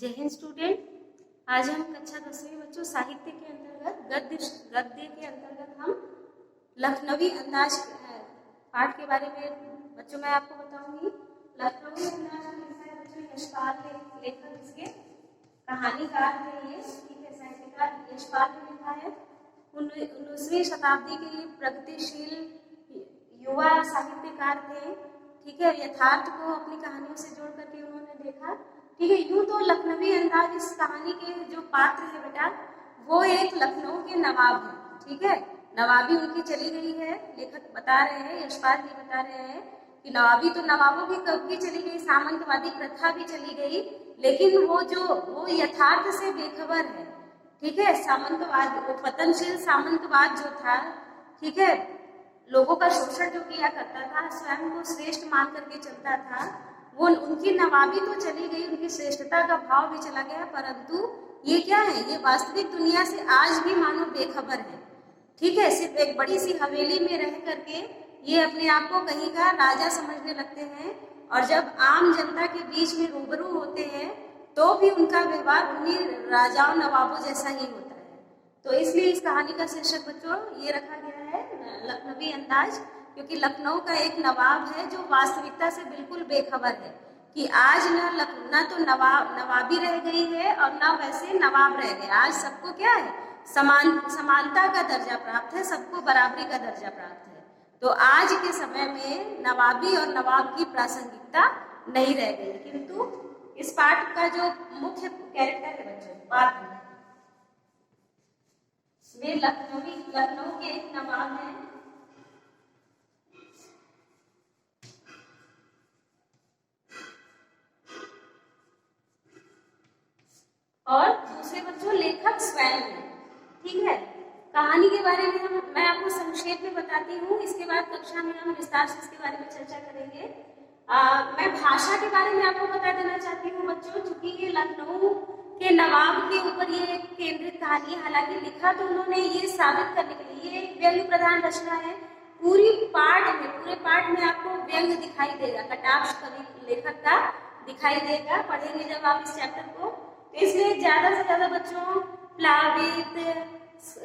जय हिंद स्टूडेंट। आज हम कक्षा 10वीं बच्चों साहित्य के अंतर्गत गद्य के अंतर्गत हम लखनवी अंदाज पाठ के बारे में बच्चों मैं आपको बताऊंगी। लखनवी अंदाज में लिखा है बच्चों यशपाल लेखक इसके कहानीकार है ये, ठीक है, साहित्यकार यशपाल ने लिखा है। 19वीं शताब्दी के ये प्रगतिशील युवा साहित्यकार थे, ठीक है। यथार्थ को अपनी कहानियों से जोड़ करके उन्होंने देखा, ठीक है। यूं तो लखनवी अंदाज इस कहानी के जो पात्र है बेटा वो एक लखनऊ के नवाब है, ठीक है। नवाबी उनकी चली गई है, लेखक बता रहे हैं, यशपाल जी बता रहे हैं कि नवाबी तो नवाबों की कब की चली गई, सामंतवादी प्रथा भी चली गई, लेकिन वो यथार्थ से बेखबर है, ठीक है। सामंतवाद, वो पतनशील सामंतवाद जो था, ठीक है, लोगों का शोषण जो किया करता था, स्वयं को श्रेष्ठ मान करके चलता था, वो उनकी नवाबी तो चली गई, उनकी श्रेष्ठता का भाव भी चला गया, परंतु ये क्या है, ये वास्तविक दुनिया से आज भी मानो बेखबर है, ठीक है। सिर्फ एक बड़ी सी हवेली में रह करके ये अपने आप को कहीं का राजा समझने लगते हैं, और जब आम जनता के बीच में रूबरू होते हैं तो भी उनका व्यवहार उन्हीं राजाओं नवाबों जैसा ही होता है। तो इसलिए इस कहानी का शीर्षक बच्चों ये रखा गया है लखनवी अंदाज, क्योंकि लखनऊ का एक नवाब है जो वास्तविकता से बिल्कुल बेखबर है कि आज न तो नवाबी रह गई है और न वैसे नवाब रह गए। आज सबको क्या है, समानता का दर्जा प्राप्त है, सबको बराबरी का दर्जा प्राप्त है। तो आज के समय में नवाबी और नवाब की प्रासंगिकता नहीं रह गई, किंतु इस पाठ का जो मुख्य कैरेक्टर है बच्चों, पात्र, वे लखनऊ के एक नवाब हैं, और दूसरे बच्चों लेखक स्वयं है, ठीक है। कहानी के बारे में मैं आपको संक्षेप में बताती हूँ, इसके बाद कक्षा में हम विस्तार से इसके बारे में चर्चा करेंगे। मैं भाषा के बारे में आपको बता देना चाहती हूँ बच्चों, चूंकि ये लखनऊ के नवाब के ऊपर ये एक केंद्रित कहानी है, हालांकि लिखा तो उन्होंने ये साबित करने के लिए, ये एक व्यंग्य प्रधान रचना है। पूरे पाठ में आपको व्यंग्य दिखाई देगा, कटाक्ष कवि लेखक का दिखाई देगा, पढ़ेंगे जब आप इस चैप्टर को। तो इसलिए ज्यादा से ज्यादा बच्चों प्लावित,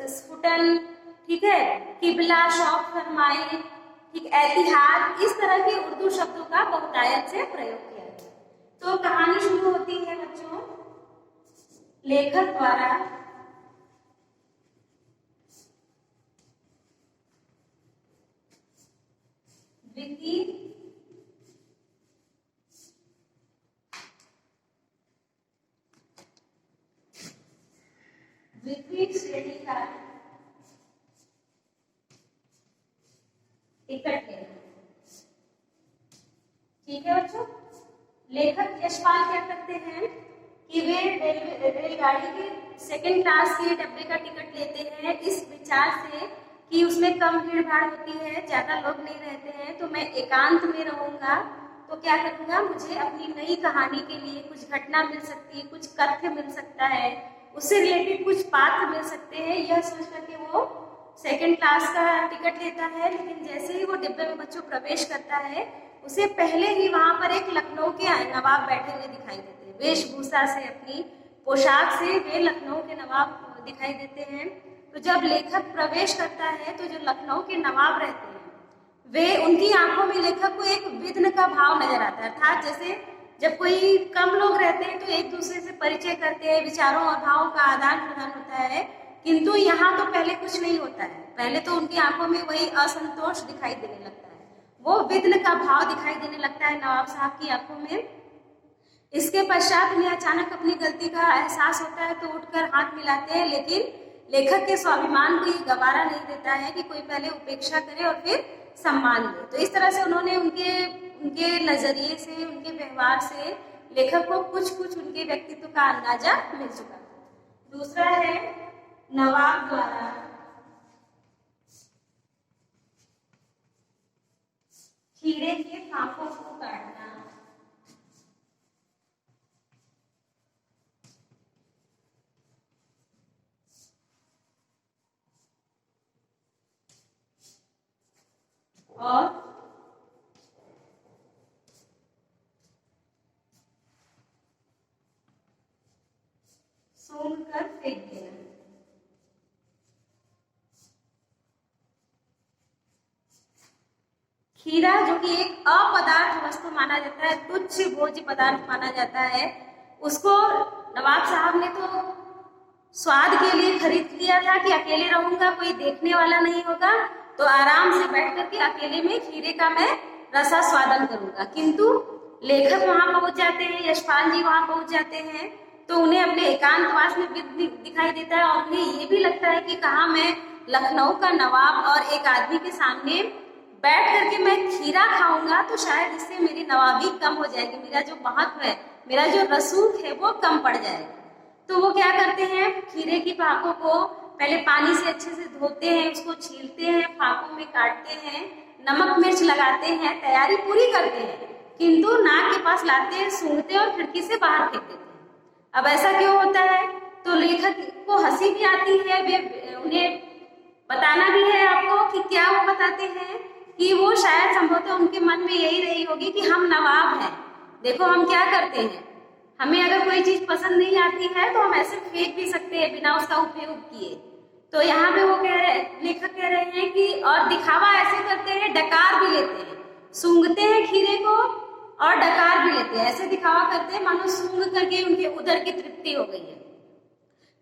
स्फुटन, ठीक है, किबला, शौक फरमाए, ठीक, ऐतिहाद, इस तरह के उर्दू शब्दों का बहुतायत से प्रयोग किया है। तो कहानी शुरू होती है बच्चों लेखक द्वारा द्वितीय श्रेणी का टिकट है, ठीक है बच्चों। लेखक यशपाल क्या करते हैं कि वे रेलगाड़ी के सेकंड क्लास के डब्बे का टिकट लेते हैं, इस विचार से कि उसमें कम भीड़ भाड़ होती है, ज्यादा लोग नहीं रहते हैं, तो मैं एकांत में रहूंगा, तो क्या करूंगा, मुझे अपनी नई कहानी के लिए कुछ घटना मिल सकती है, कुछ तथ्य मिल सकता है, उससे रिलेटेड कुछ पात्र मिल सकते हैं, यह सोच करके वो सेकंड क्लास का टिकट लेता है। लेकिन जैसे ही वो डिब्बे में बच्चों प्रवेश करता है, उसे पहले ही वहां पर एक लखनऊ के नवाब बैठे हुए दिखाई देते हैं, वेशभूषा से, अपनी पोशाक से वे लखनऊ के नवाब दिखाई देते हैं। तो जब लेखक प्रवेश करता है तो जो लखनऊ के नवाब रहते हैं वे, उनकी आंखों में लेखक को एक विघ्न का भाव नजर आता है, अर्थात जैसे जब कोई कम लोग रहते हैं तो एक दूसरे से परिचय करते हैं, विचारों और भावों का आदान प्रदान होता है, किंतु यहाँ तो पहले कुछ नहीं होता है। पहले तो उनकी आंखों में वही असंतोष दिखाई देने लगता है, वो विघ्न का भाव दिखाई देने लगता है नवाब साहब की आंखों में। इसके पश्चात उन्हें अचानक अपनी गलती का एहसास होता है, तो उठकर हाथ मिलाते हैं, लेकिन लेखक के स्वाभिमान को ये गवारा नहीं देता है कि कोई पहले उपेक्षा करे और फिर सम्मान दे। तो इस तरह से उन्होंने उनके नजरिए से, उनके व्यवहार से लेखक को कुछ उनके व्यक्तित्व का अंदाजा मिल चुका है। दूसरा है नवाब द्वारा खीरे के फांकों को काटना, और हीरा जो कि एक अपदार्थ वस्तु माना जाता है, तुच्छ भोज्य पदार्थ माना जाता है, उसको नवाब साहब ने तो स्वाद के लिए खरीद लिया था कि अकेले रहूंगा, कोई देखने वाला नहीं होगा, तो आराम से बैठ करके अकेले में खीरे का मैं रसास्वादन करूंगा। किंतु लेखक वहां पहुंच जाते हैं, यशपाल जी वहां पहुंच जाते हैं, तो उन्हें अपने एकांतवास में दिखाई देता है और उन्हें ये भी लगता है कि कहाँ मैं लखनऊ का नवाब और एक आदमी के सामने बैठ करके मैं खीरा खाऊंगा तो शायद इससे मेरी नवाबी कम हो जाएगी, मेरा जो महत्व है, मेरा जो रसूख है वो कम पड़ जाएगा। तो वो क्या करते हैं, खीरे की फाकों को पहले पानी से अच्छे से धोते हैं, उसको छीलते हैं, फाकों में काटते हैं, नमक मिर्च लगाते हैं, तैयारी पूरी करते हैं, किंतु नाक के पास लाते हैं, सूंघते और खिड़की से बाहर फेंक देते हैं। अब ऐसा क्यों होता है? तो लेखक को हंसी भी आती है, वे उन्हें बताना भी है आपको कि क्या वो बताते हैं कि वो शायद संभवतः उनके मन में यही रही होगी कि हम नवाब हैं, देखो हम क्या करते हैं, हमें अगर कोई चीज पसंद नहीं आती है तो हम ऐसे फेंक भी सकते हैं बिना उसका उपयोग किए। तो यहाँ पे वो लेखक कह रहे हैं कि और दिखावा ऐसे करते हैं, डकार भी लेते हैं, सूंघते हैं खीरे को और डकार भी लेते हैं, ऐसे दिखावा करते हैं मानो सूंघ करके उनके उदर की तृप्ति हो गई है।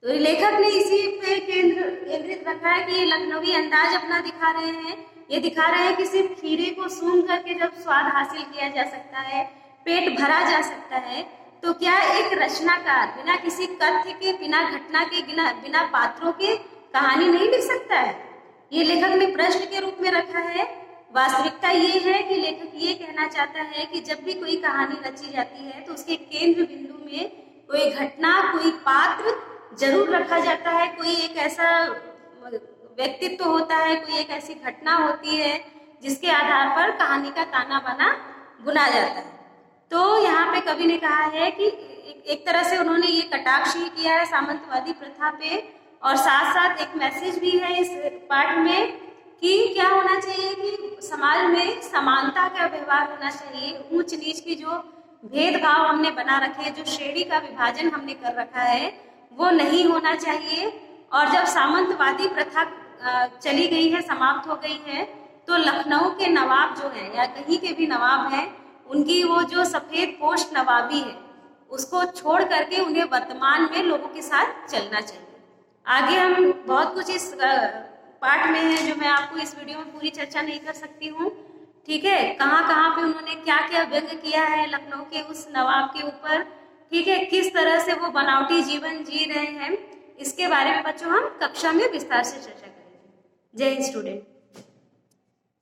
तो लेखक ने इसी पे केंद्रित रखा है कि ये लखनवी अंदाज अपना दिखा रहे हैं, ये दिखा रहे हैं कि सिर्फ खीरे को सूंघ करके जब स्वाद हासिल किया जा सकता है, पेट भरा जा सकता है, तो क्या एक रचनाकार बिना किसी तथ्य के, बिना घटना के, बिना पात्रों के कहानी नहीं लिख सकता है? ये लेखक ने प्रश्न के रूप में रखा है। वास्तविकता ये है कि लेखक ये कहना चाहता है कि जब भी कोई कहानी रची जाती है तो उसके केंद्र बिंदु में कोई घटना, कोई पात्र जरूर रखा जाता है, कोई एक ऐसा व्यक्तित्व होता है, कोई एक ऐसी घटना होती है जिसके आधार पर कहानी का ताना बाना बुना जाता है। तो यहाँ पे कवि ने कहा है कि एक तरह से उन्होंने ये कटाक्ष ही किया है सामंतवादी प्रथा पे, और साथ साथ एक मैसेज भी है इस पाठ में कि क्या होना चाहिए कि समाज में समानता का व्यवहार होना चाहिए, ऊंच नीच की जो भेदभाव हमने बना रखे हैं, जो श्रेणी का विभाजन हमने कर रखा है, वो नहीं होना चाहिए। और जब सामंतवादी प्रथा चली गई है, समाप्त हो गई है, तो लखनऊ के नवाब जो है या कहीं के भी नवाब हैं, उनकी वो जो सफेद पोश नवाबी है उसको छोड़ करके उन्हें वर्तमान में लोगों के साथ चलना चाहिए। आगे हम बहुत कुछ इस पाठ में है जो मैं आपको इस वीडियो में पूरी चर्चा नहीं कर सकती हूँ, ठीक है, कहाँ कहाँ पे उन्होंने क्या क्या व्यंग किया है लखनऊ के उस नवाब के ऊपर, ठीक है, किस तरह से वो बनावटी जीवन जी रहे हैं, इसके बारे में बच्चों हम कक्षा में विस्तार से चर्चा करेंगे। जय हिंद स्टूडेंट।